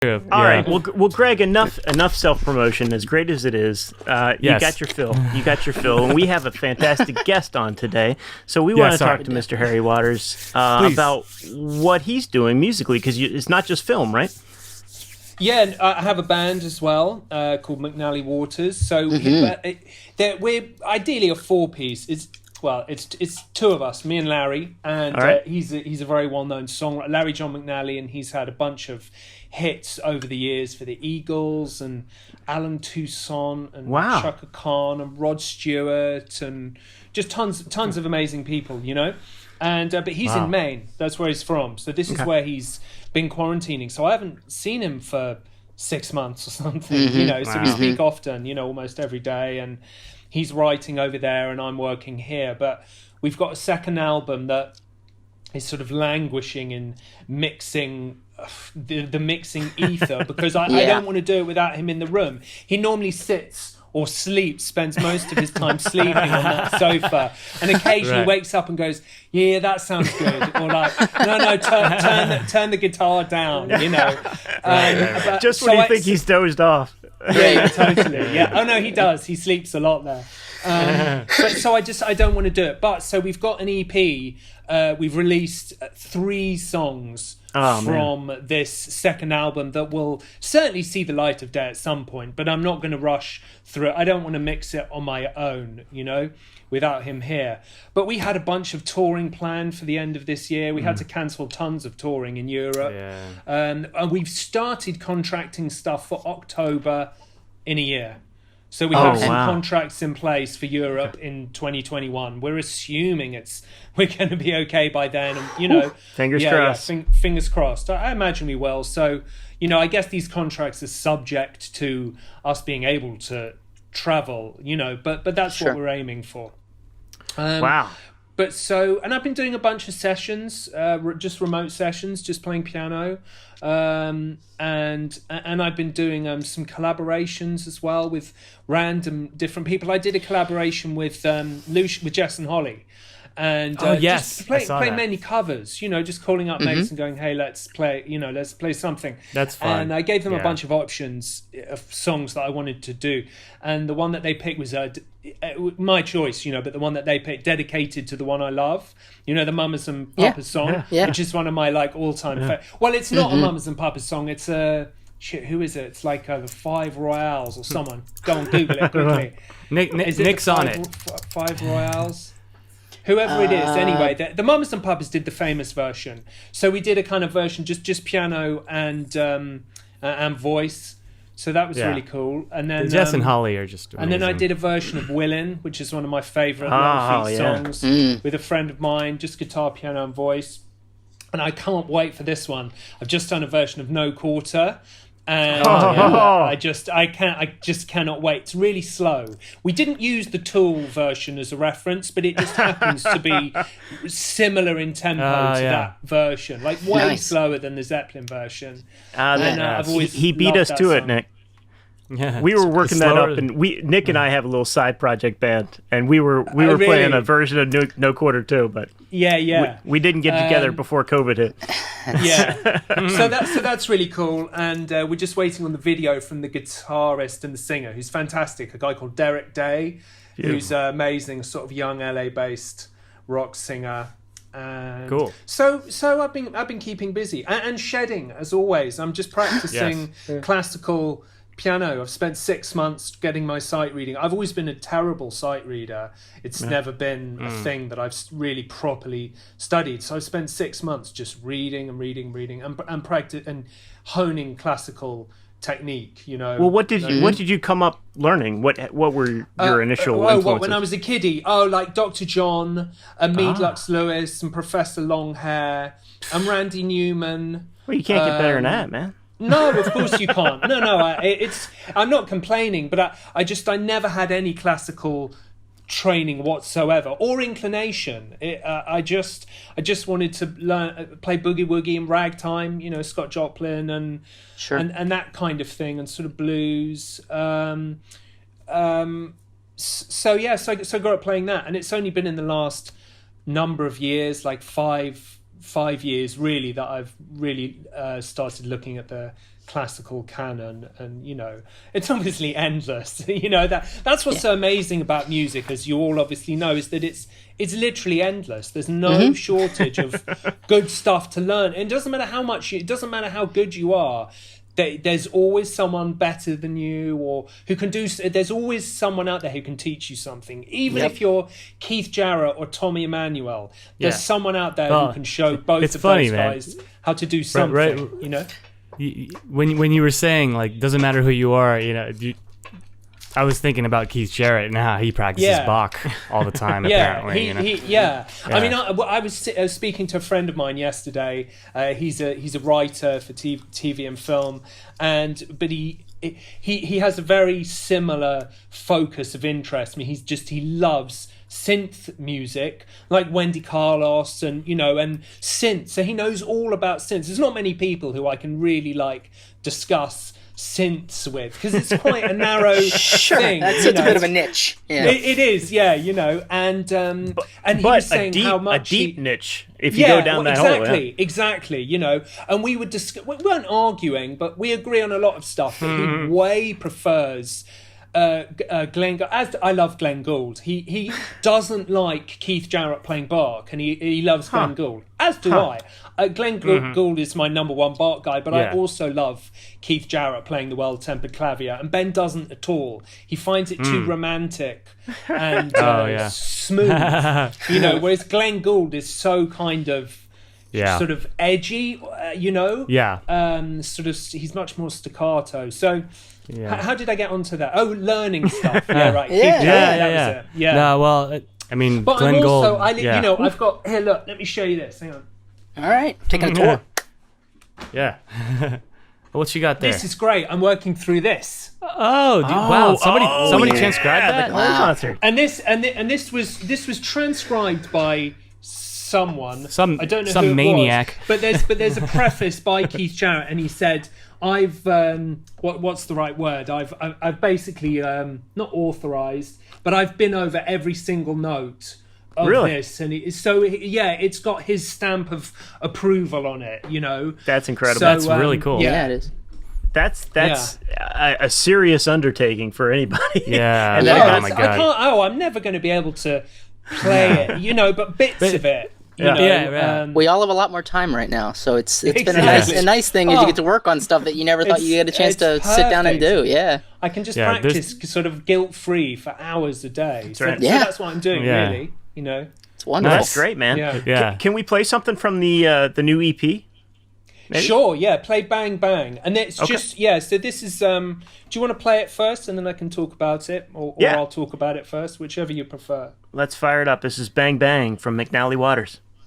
All Yeah. right. Well, Greg, enough self-promotion. As great as it is, you Yes. got your fill. You got your fill, and we have a fantastic guest on today. So we want to sorry. talk to Mr. Harry Waters Please. about what he's doing musically, because it's not just film, right? Yeah, and I have a band as well called McNally Waters. So we're ideally a four-piece. It's two of us, me and Larry, and All right. he's a very well-known songwriter, Larry John McNally, and he's had a bunch of hits over the years for the Eagles and Alan Toussaint and Wow. Chaka Khan and Rod Stewart and just tons of amazing people, you know. And but he's Wow. in Maine. That's where he's from. So this is where he's been quarantining. So I haven't seen him for 6 months or something, you know. So we speak often, you know, almost every day. And he's writing over there and I'm working here. But we've got a second album that is sort of languishing in mixing the mixing ether because I don't want to do it without him in the room. He normally sits or sleeps, spends most of his time sleeping on that sofa, and occasionally wakes up and goes, "Yeah, that sounds good," or like, "No, turn the guitar down," you know. Just when you think he's dozed off. Yeah, totally. Yeah. Oh no, he does. He sleeps a lot there. But so I don't want to do it. But so we've got an EP. We've released 3 songs from this second album that will certainly see the light of day at some point. But I'm not going to rush through it. I don't want to mix it on my own, you know, without him here. But we had a bunch of touring planned for the end of this year. We had to cancel tons of touring in Europe. Yeah. And we've started contracting stuff for October in a year. So we have some contracts in place for Europe in 2021. We're assuming we're going to be okay by then, and you know, Fingers crossed. Fingers crossed. I imagine we will. So, you know, I guess these contracts are subject to us being able to travel, you know, but that's what we're aiming for. Wow. But and I've been doing a bunch of sessions, just remote sessions, just playing piano, and I've been doing some collaborations as well with random different people. I did a collaboration with Jess and Holly, and just play many covers. You know, just calling up mates and going, "Hey, let's play something." That's fun. And I gave them a bunch of options of songs that I wanted to do, and the one that they picked was my choice, you know, but the one that they picked, dedicated to the one I love, you know, the Mamas and Papas song, which is one of my like all-time favorite. Well, it's not a Mamas and Papas song. It's a who is it? It's like the Five Royales or someone. Go on, Google it quickly. Nick's on it. Five Royales. Whoever it is, anyway, the Mamas and Papas did the famous version. So we did a kind of version, just piano and voice. So that was really cool. And then Jess and Holly are just amazing. And then I did a version of Willin', which is one of my favourite Little Feat songs, with a friend of mine, just guitar, piano, and voice. And I can't wait for this one. I've just done a version of No Quarter. And I just cannot wait. It's really slow. We didn't use the Tool version as a reference, but it just happens to be similar in tempo to that version, like way slower than the Zeppelin version. I've always he beat us to it, Nick. Yeah, we were working that up, and Nick and I have a little side project band, and we were playing a version of No Quarter too, but we didn't get together before COVID hit. Yeah, so that's really cool, and we're just waiting on the video from the guitarist and the singer, who's fantastic, a guy called Derek Day, who's amazing, sort of young LA-based rock singer. And cool. So I've been keeping busy and shedding as always. I'm just practicing classical piano. I've spent 6 months getting my sight reading. I've always been a terrible sight reader. It's never been a thing that I've really properly studied. So I spent 6 months just reading and practice and honing classical technique, you know. Well, what did you come up learning? What were your initial influences? When I was a kiddie? Like Dr. John and Mead Lux Lewis and Professor Longhair and Randy Newman. Well, you can't get better than that, man. No, of course you can't. No. I'm not complaining, but I never had any classical training whatsoever or inclination. I just wanted to play boogie woogie and ragtime, you know, Scott Joplin and that kind of thing, and sort of blues. So I grew up playing that, and it's only been in the last number of years, like five years really, that I've really started looking at the classical canon, and it's obviously endless. That's what's so amazing about music, as you all obviously know, is that it's literally endless. There's no shortage of good stuff to learn. It doesn't matter how good you are. There's always someone better than you, or who can do. There's always someone out there who can teach you something. Even if you're Keith Jarrett or Tommy Emmanuel, there's someone out there who can show both of those guys how to do something. Right. When you were saying like doesn't matter who you are, I was thinking about Keith Jarrett and how he practices Bach all the time. Apparently, I mean, I was speaking to a friend of mine yesterday. He's a writer for TV and film, but he has a very similar focus of interest. I mean, he loves synth music, like Wendy Carlos, and and synth. So he knows all about synths. There's not many people who I can really discuss synths with, because it's quite a narrow thing. That's a bit of a niche. Yeah. It is, and he was saying how much a deep niche. If you go down that hole, exactly. And we would we weren't arguing, but we agree on a lot of stuff. But he way prefers Glenn. As I love Glenn Gould, he doesn't like Keith Jarrett playing Bach, and he loves Glenn Gould. As do I. Glenn Gould is my number one Bach guy, but I also love Keith Jarrett playing the well-tempered clavier, and Ben doesn't at all. He finds it too romantic and smooth, whereas Glenn Gould is so kind of sort of edgy, sort of, he's much more staccato. So how did I get onto that? Oh, learning stuff. Yeah, right. Yeah. No, well, I mean, but Glenn I'm also, Gould, I've got, here, look, let me show you this. Hang on. All right, taking a tour. Yeah. What you got there? This is great. I'm working through this. Wow! Somebody transcribed that. The concert. And this was transcribed by someone. I don't know some who maniac. But there's a preface by Keith Jarrett, and he said, "I've what's the right word? I've basically not authorized, but I've been over every single note of this, and it's got his stamp of approval on it. That's incredible. So, that's really cool. Yeah, it is. That's a serious undertaking for anybody. Yeah. And oh my God. I'm never going to be able to play it, but bits of it. We all have a lot more time right now, so it's been a nice thing is you get to work on stuff that you never thought you had a chance to sit down and do. Yeah, I can just practice sort of guilt-free for hours a day. So that's what I'm doing, really. It's wonderful. That's great, man. Yeah. Can we play something from the new EP? Maybe? Sure, play Bang Bang. And it's just, so this is, do you want to play it first and then I can talk about it? Or I'll talk about it first, whichever you prefer. Let's fire it up. This is Bang Bang from McNally Waters.